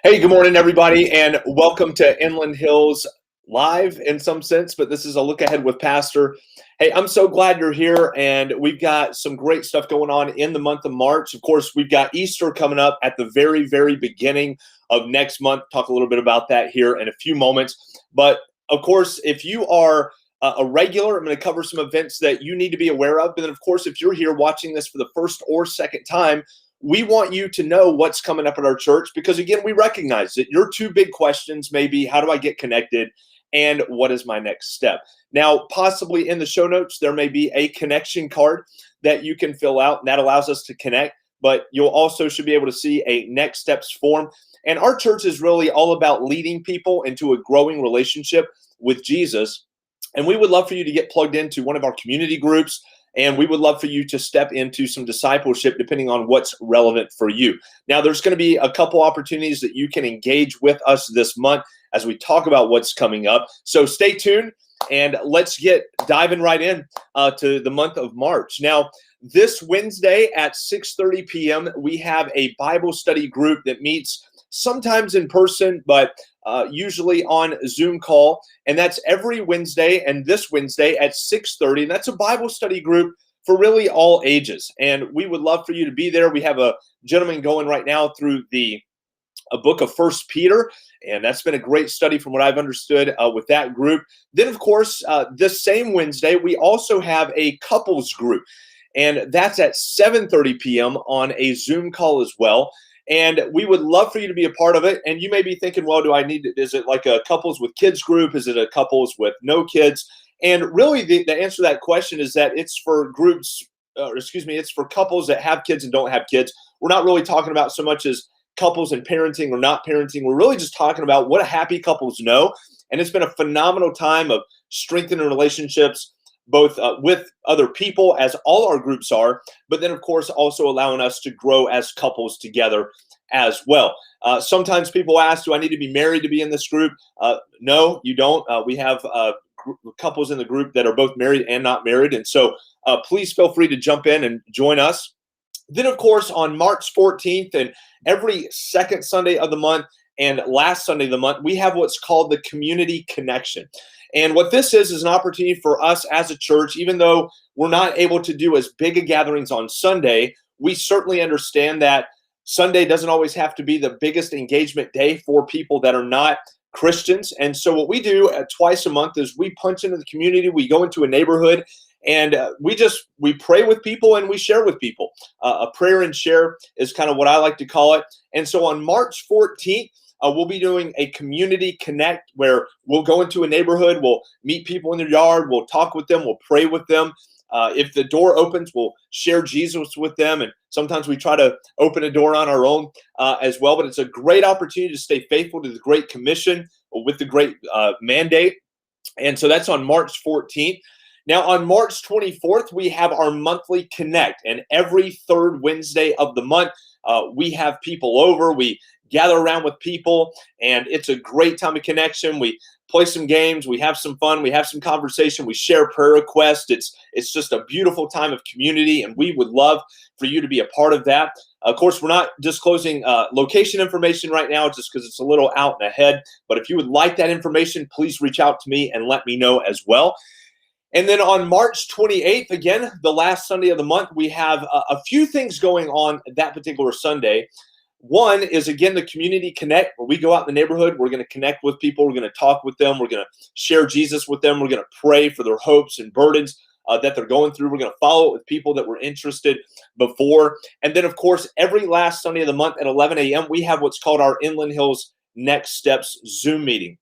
Hey, good morning, everybody, and welcome to Inland Hills Live in some sense, but this is a look ahead with Pastor. Hey, I'm so glad you're here, and we've got some great stuff going on in the month of March. Of course, we've got Easter coming up at the very, very beginning of next month. Talk a little bit about that here in a few moments. But of course, if you are a regular, I'm going to cover some events that you need to be aware of. And then, of course, if you're here watching this for the first or second time, we want you to know what's coming up at our church because, again, we recognize that your two big questions may be, how do I get connected and what is my next step? Now, possibly in the show notes, there may be a connection card that you can fill out, and that allows us to connect, but you'll also should be able to see a next steps form. And our church is really all about leading people into a growing relationship with Jesus. And we would love for you to get plugged into one of our community groups. And we would love for you to step into some discipleship depending on what's relevant for you. Now, there's going to be a couple opportunities that you can engage with us this month as we talk about what's coming up. So stay tuned and let's get diving right in to the month of March. Now, this Wednesday at 6:30 p.m., we have a Bible study group that meets sometimes in person, but usually on Zoom call, and that's every Wednesday and this Wednesday at 6:30, and that's a Bible study group for really all ages, and we would love for you to be there. We have a gentleman going right now through a book of First Peter, and that's been a great study from what I've understood with that group. Then, of course, this same Wednesday, we also have a couples group, and that's at 7:30 p.m. on a Zoom call as well. And we would love for you to be a part of it. And you may be thinking, well, is it like a couples with kids group? Is it a couples with no kids? And really the answer to that question is that it's for it's for couples that have kids and don't have kids. We're not really talking about so much as couples and parenting or not parenting. We're really just talking about what happy couples know. And it's been a phenomenal time of strengthening relationships, both with other people, as all our groups are, but then, of course, also allowing us to grow as couples together as well. Sometimes people ask, do I need to be married to be in this group? No, you don't. We have couples in the group that are both married and not married, and so please feel free to jump in and join us. Then, of course, on March 14th and every second Sunday of the month and last Sunday of the month, we have what's called the Community Connection. And what this is an opportunity for us as a church, even though we're not able to do as big a gatherings on Sunday, we certainly understand that Sunday doesn't always have to be the biggest engagement day for people that are not Christians. And so what we do twice a month is we punch into the community, we go into a neighborhood, and we pray with people and we share with people. A prayer and share is kind of what I like to call it. And so on March 14th, we'll be doing a community connect where we'll go into a neighborhood, we'll meet people in their yard, we'll talk with them, we'll pray with them. If the door opens, we'll share Jesus with them. And sometimes we try to open a door on our own as well. But it's a great opportunity to stay faithful to the Great Commission with the Great Mandate. And so that's on March 14th. Now, on March 24th, we have our monthly Connect. And every third Wednesday of the month, we have people over. We gather around with people, and it's a great time of connection. We play some games, we have some fun, we have some conversation, we share prayer requests. It's just a beautiful time of community, and we would love for you to be a part of that. Of course, we're not disclosing location information right now just because it's a little out and ahead, but if you would like that information, please reach out to me and let me know as well. And then on March 28th, again, the last Sunday of the month, we have a few things going on that particular Sunday. One is, again, the Community Connect, where we go out in the neighborhood. We're going to connect with people. We're going to talk with them. We're going to share Jesus with them. We're going to pray for their hopes and burdens that they're going through. We're going to follow it with people that were interested before. And then, of course, every last Sunday of the month at 11 a.m., we have what's called our Inland Hills Next Steps Zoom meeting.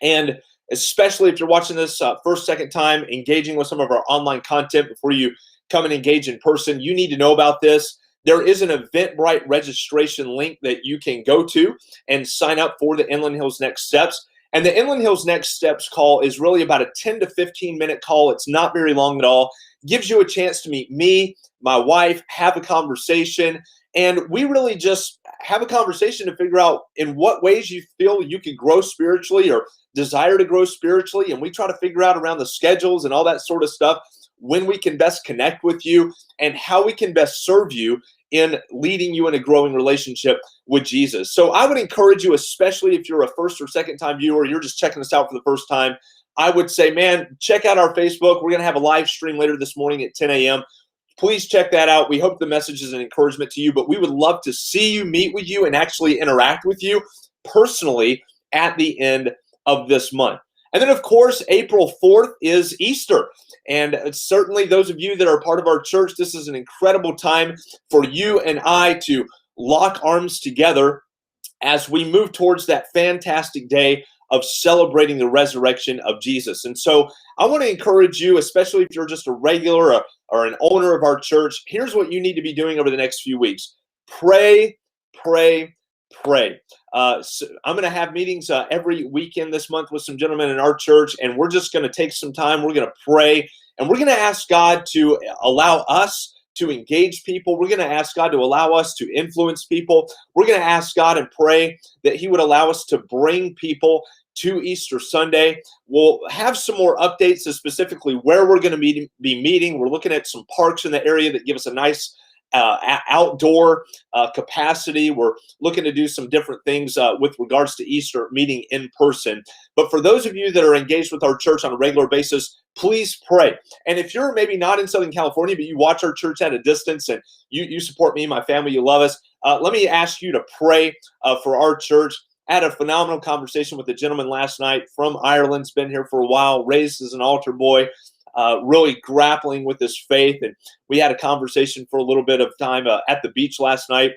And especially if you're watching this first, second time, engaging with some of our online content before you come and engage in person, you need to know about this. There is an Eventbrite registration link that you can go to and sign up for the Inland Hills Next Steps. And the Inland Hills Next Steps call is really about a 10 to 15 minute call. It's not very long at all. Gives you a chance to meet me, my wife, have a conversation. And we really just have a conversation to figure out in what ways you feel you can grow spiritually or desire to grow spiritually. And we try to figure out around the schedules and all that sort of stuff when we can best connect with you and how we can best serve you in leading you in a growing relationship with Jesus. So I would encourage you, especially if you're a first or second time viewer, you're just checking us out for the first time, I would say, man, check out our Facebook. We're going to have a live stream later this morning at 10 a.m. Please check that out. We hope the message is an encouragement to you, but we would love to see you, meet with you, and actually interact with you personally at the end of this month. And then, of course, April 4th is Easter. And certainly those of you that are part of our church, this is an incredible time for you and I to lock arms together as we move towards that fantastic day of celebrating the resurrection of Jesus. And so I want to encourage you, especially if you're just a regular or an owner of our church, here's what you need to be doing over the next few weeks. Pray, pray, pray. So I'm going to have meetings every weekend this month with some gentlemen in our church, and we're just going to take some time. We're going to pray, and we're going to ask God to allow us to engage people. We're going to ask God to allow us to influence people. We're going to ask God and pray that He would allow us to bring people to Easter Sunday. We'll have some more updates as specifically where we're going to be meeting. We're looking at some parks in the area that give us a nice outdoor capacity. We're looking to do some different things with regards to Easter meeting in person. But for those of you that are engaged with our church on a regular basis, please pray. And if you're maybe not in Southern California, but you watch our church at a distance and you support me and my family, you love us, let me ask you to pray for our church. I had a phenomenal conversation with a gentleman last night from Ireland. He's been here for a while, raised as an altar boy, really grappling with his faith. And we had a conversation for a little bit of time at the beach last night.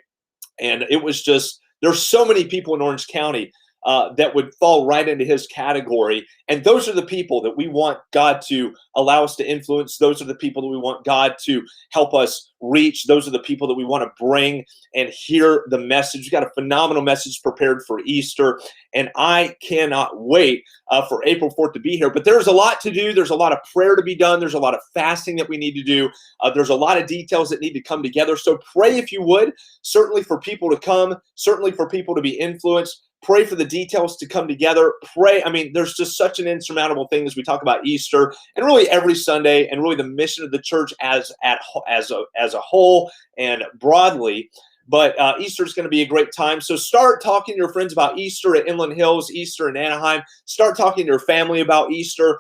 And it was just, there's so many people in Orange County that would fall right into his category. And those are the people that we want God to allow us to influence. Those are the people that we want God to help us reach. Those are the people that we want to bring and hear the message. We've got a phenomenal message prepared for Easter, and I cannot wait for April 4th to be here. But there's a lot to do. There's a lot of prayer to be done. There's a lot of fasting that we need to do. There's a lot of details that need to come together. So pray if you would, certainly for people to come, certainly for people to be influenced. Pray for the details to come together. Pray. I mean, there's just such an insurmountable thing as we talk about Easter and really every Sunday and really the mission of the church as a whole and broadly. But Easter is going to be a great time. So start talking to your friends about Easter at Inland Hills, Easter in Anaheim. Start talking to your family about Easter.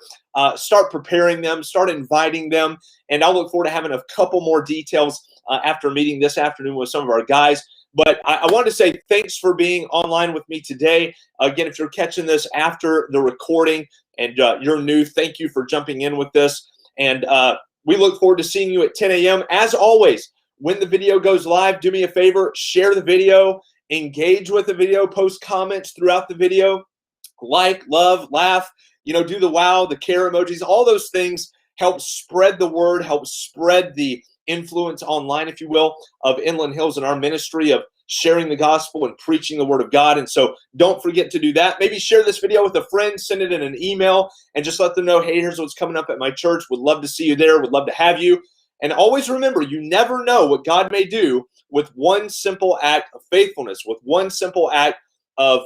Start preparing them. Start inviting them. And I'll look forward to having a couple more details after a meeting this afternoon with some of our guys. But I want to say thanks for being online with me today. Again, if you're catching this after the recording and you're new, thank you for jumping in with this. And we look forward to seeing you at 10 a.m. As always, when the video goes live, do me a favor, share the video, engage with the video, post comments throughout the video, like, love, laugh, do the wow, the care emojis, all those things help spread the word, help spread the influence online, if you will, of Inland Hills and our ministry of sharing the gospel and preaching the word of God. And so don't forget to do that. Maybe share this video with a friend, send it in an email, and just let them know, hey, here's what's coming up at my church. Would love to see you there. Would love to have you. And always remember, you never know what God may do with one simple act of faithfulness, with one simple act of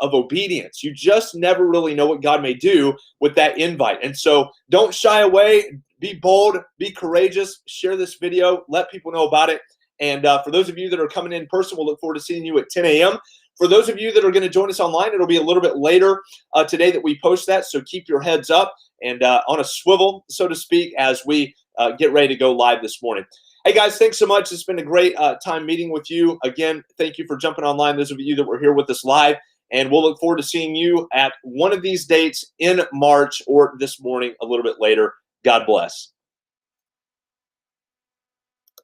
obedience. You just never really know what God may do with that invite. And so don't shy away. Be bold, be courageous, share this video, let people know about it. And for those of you that are coming in person, we'll look forward to seeing you at 10 a.m. For those of you that are going to join us online, it'll be a little bit later today that we post that. So keep your heads up and on a swivel, so to speak, as we get ready to go live this morning. Hey, guys, thanks so much. It's been a great time meeting with you. Again, thank you for jumping online, those of you that were here with us live. And we'll look forward to seeing you at one of these dates in March or this morning a little bit later. God bless.